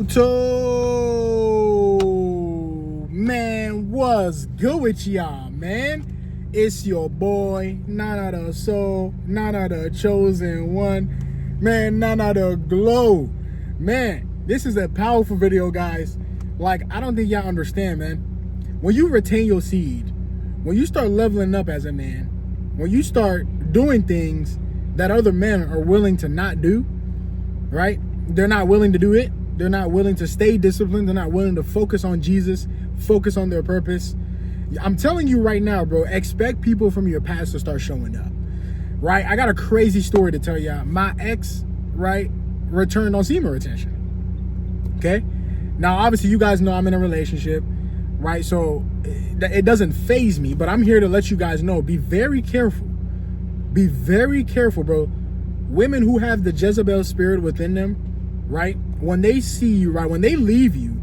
Man, what's good with y'all, man? It's your boy, Nana the Soul, Nana the Chosen One, man, Nana the Glow. Man, this is a powerful video, guys. Like, I don't think y'all understand, man. When you retain your seed, when you start leveling up as a man, when you start doing things that other men are willing to not do, right? They're not willing to do it. They're not willing to stay disciplined. They're not willing to focus on Jesus, focus on their purpose. I'm telling you right now, bro, expect people from your past to start showing up, right? I got a crazy story to tell y'all. My ex, right, returned on semen retention, okay? Now, obviously, you guys know I'm in a relationship, right? So it doesn't faze me, but I'm here to let you guys know, be very careful. Be very careful, bro. Women who have the Jezebel spirit within them, right? When they see you, right, when they leave you,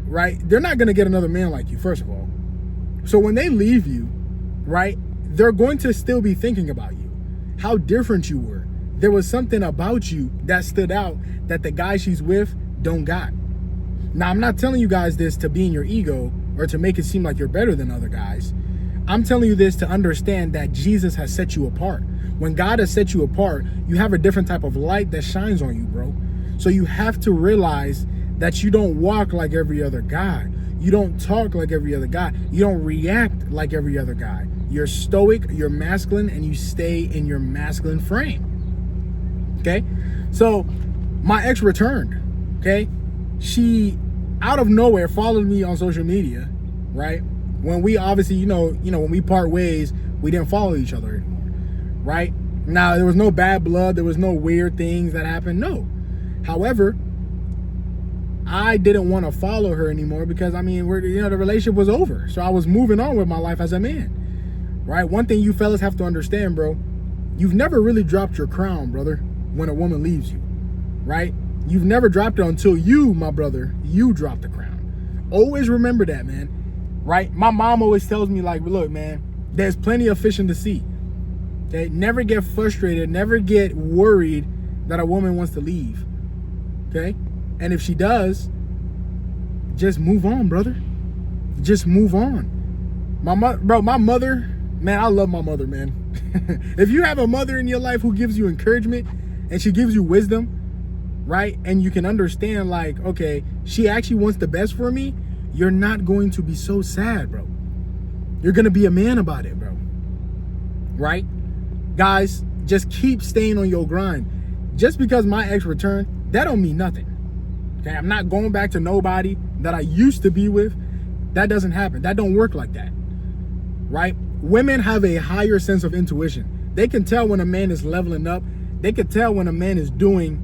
right, they're not going to get another man like you, first of all. So when they leave you, right, they're going to still be thinking about you, how different you were. There was something about you that stood out that the guy she's with don't got. Now, I'm not telling you guys this to be in your ego or to make it seem like you're better than other guys. I'm telling you this to understand that Jesus has set you apart. When God has set you apart, you have a different type of light that shines on you, bro. So you have to realize that you don't walk like every other guy. You don't talk like every other guy. You don't react like every other guy. You're stoic, you're masculine, and you stay in your masculine frame. Okay? So my ex returned. Okay? She, out of nowhere, followed me on social media, right? When we obviously, you know, when we part ways, we didn't follow each other anymore, right? Now, there was no bad blood. There was no weird things that happened. No. However, I didn't want to follow her anymore because, I mean, the relationship was over. So I was moving on with my life as a man, right? One thing you fellas have to understand, bro, you've never really dropped your crown, brother, when a woman leaves you, right? You've never dropped it until you, my brother, you drop the crown. Always remember that, man, right? My mom always tells me, like, look, man, there's plenty of fish in the sea, okay? Never get frustrated, never get worried that a woman wants to leave. Okay? And if she does, just move on, brother. Just move on. My mother, man, I love my mother, man. If you have a mother in your life who gives you encouragement and she gives you wisdom, right? And you can understand, like, okay, she actually wants the best for me, you're not going to be so sad, bro. You're going to be a man about it, bro. Right? Guys, just keep staying on your grind. Just because my ex returned, that don't mean nothing. Okay, I'm not going back to nobody that I used to be with. That doesn't happen. That don't work like that. Right? Women have a higher sense of intuition. They can tell when a man is leveling up. They can tell when a man is doing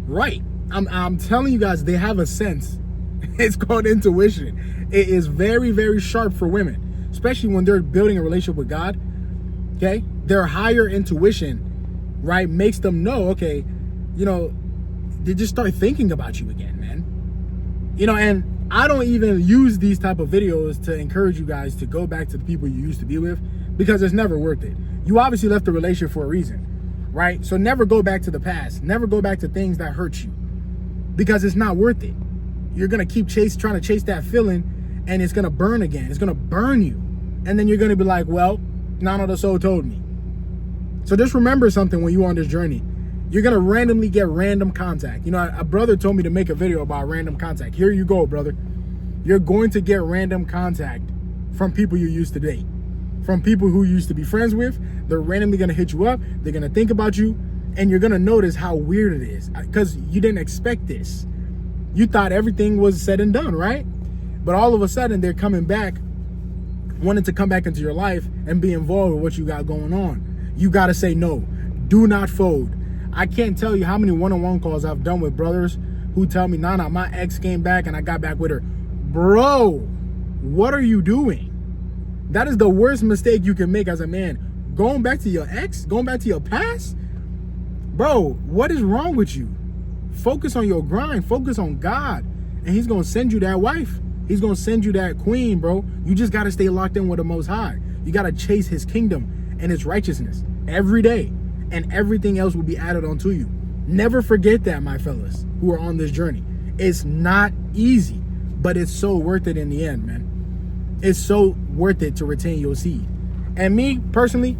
right. I'm telling you guys, they have a sense. It's called intuition. It is very, very sharp for women, especially when they're building a relationship with God. Okay? Their higher intuition, right, makes them know, okay, you know, they just start thinking about you again, man. You know, and I don't even use these type of videos to encourage you guys to go back to the people you used to be with, because it's never worth it. You obviously left the relationship for a reason, right? So never go back to the past. Never go back to things that hurt you, because it's not worth it. You're going to keep trying to chase that feeling, and it's going to burn again. It's going to burn you. And then you're going to be like, well, Nana the Soul told me. So just remember something when you're on this journey. You're going to randomly get random contact. You know, a brother told me to make a video about random contact. Here you go, brother. You're going to get random contact from people you used to date, from people who you used to be friends with. They're randomly going to hit you up. They're going to think about you, and you're going to notice how weird it is because you didn't expect this. You thought everything was said and done, right? But all of a sudden, they're coming back, wanting to come back into your life and be involved with what you got going on. You got to say no. Do not fold. I can't tell you how many one-on-one calls I've done with brothers who tell me, Nana, my ex came back and I got back with her. Bro, what are you doing? That is the worst mistake you can make as a man. Going back to your ex? Going back to your past? Bro, what is wrong with you? Focus on your grind. Focus on God. And he's going to send you that wife. He's going to send you that queen, bro. You just got to stay locked in with the Most High. You got to chase his kingdom and his righteousness every day. And everything else will be added onto you. Never forget that, my fellas who are on this journey. It's not easy, but it's so worth it in the end, man. It's so worth it to retain your seed. And me personally,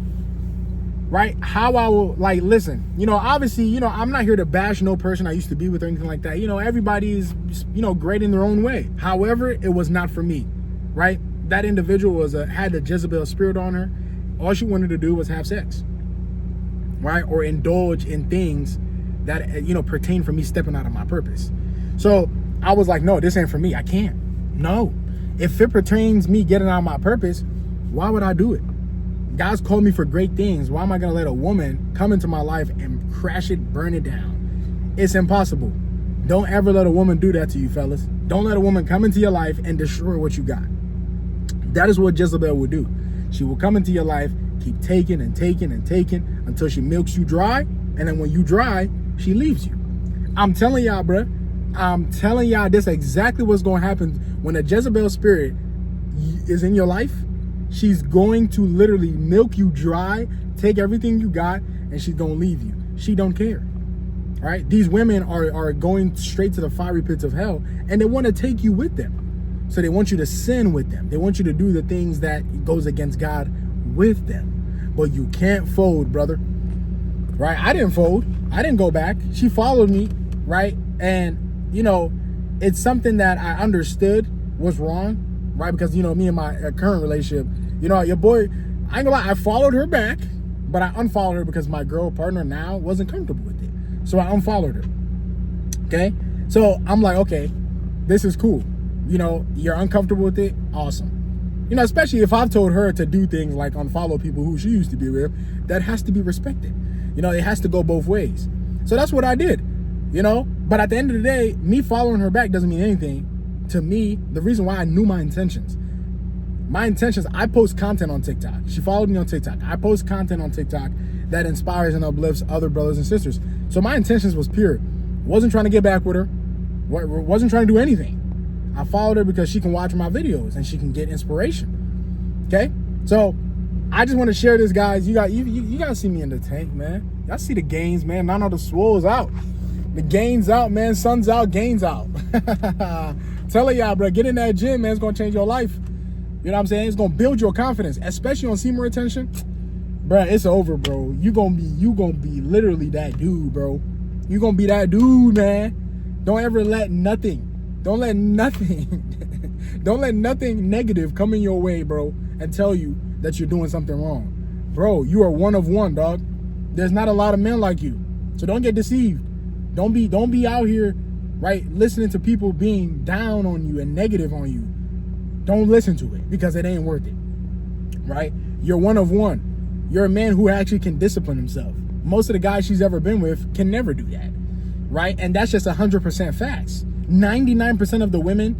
right, how I will, like, listen, obviously, I'm not here to bash no person I used to be with or anything like that. Everybody is, great in their own way. However, it was not for me, right? That individual had a Jezebel spirit on her. All she wanted to do was have sex, right? Or indulge in things that, pertain for me stepping out of my purpose. So I was like, no, this ain't for me. I can't. No. If it pertains me getting out of my purpose, why would I do it? God's called me for great things. Why am I going to let a woman come into my life and crash it, burn it down? It's impossible. Don't ever let a woman do that to you, fellas. Don't let a woman come into your life and destroy what you got. That is what Jezebel will do. She will come into your life, keep taking and taking and taking until she milks you dry. And then when you dry, she leaves you. I'm telling y'all, bruh. I'm telling y'all, this is exactly what's going to happen when a Jezebel spirit is in your life. She's going to literally milk you dry, take everything you got, and she's going to leave you. She don't care. All right? These women are going straight to the fiery pits of hell, and they want to take you with them. So they want you to sin with them. They want you to do the things that goes against God with them. But you can't fold, brother. Right? I didn't fold. I didn't go back. She followed me, right? And it's something that I understood was wrong, right? Because, me and my current relationship, your boy, I ain't gonna lie, I followed her back, but I unfollowed her because my girl partner now wasn't comfortable with it. So I unfollowed her, okay? So I'm like, okay, this is cool. You're uncomfortable with it, awesome. Especially if I've told her to do things like unfollow people who she used to be with, that has to be respected. It has to go both ways. So that's what I did. But at the end of the day, me following her back doesn't mean anything to me. The reason why I knew my intentions, I post content on TikTok. She followed me on TikTok. I post content on TikTok that inspires and uplifts other brothers and sisters. So my intentions was pure. Wasn't trying to get back with her. Wasn't trying to do anything. I followed her because she can watch my videos and she can get inspiration. Okay? So I just want to share this, guys. You gotta see me in the tank, man. Y'all see the gains, man. None of the swole's out. The gains out, man. Sun's out, gains out. Telling y'all, bro, get in that gym, man. It's gonna change your life. You know what I'm saying? It's gonna build your confidence, especially on semen retention. Bro, it's over, bro. You gonna be literally that dude, bro. You gonna be that dude, man. Don't ever let nothing negative come in your way, bro, and tell you that you're doing something wrong. Bro, you are one of one, dog. There's not a lot of men like you. So don't get deceived. Don't be out here, right, listening to people being down on you and negative on you. Don't listen to it because it ain't worth it, right? You're one of one. You're a man who actually can discipline himself. Most of the guys she's ever been with can never do that, right? And that's just 100% facts. 99% of the women,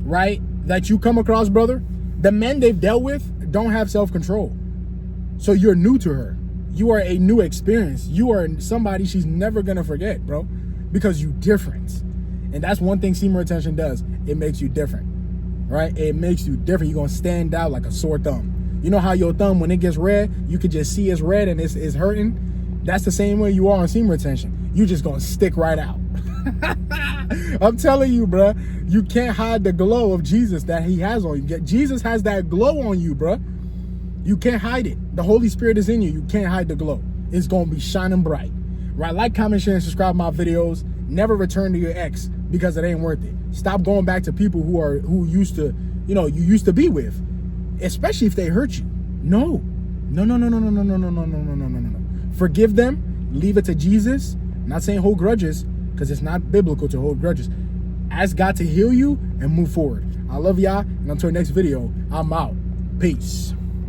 right, that you come across, brother, the men they've dealt with don't have self-control. So you're new to her. You are a new experience. You are somebody she's never going to forget, bro, because you different. And that's one thing semen retention does. It makes you different, right? It makes you different. You're going to stand out like a sore thumb. You know how your thumb, when it gets red, you could just see it's red and it's hurting? That's the same way you are on semen retention. You just going to stick right out. I'm telling you, bro, you can't hide the glow of Jesus that he has on you. Jesus has that glow on you, bro. You can't hide it. The Holy Spirit is in you. You can't hide the glow. It's going to be shining bright, right? Like, comment, share, and subscribe to my videos. Never return to your ex because it ain't worth it. Stop going back to people who used to, you used to be with, especially if they hurt you. No. Forgive them. Leave it to Jesus. I'm not saying hold grudges because it's not biblical to hold grudges. Ask God to heal you and move forward. I love y'all. And until next video, I'm out. Peace.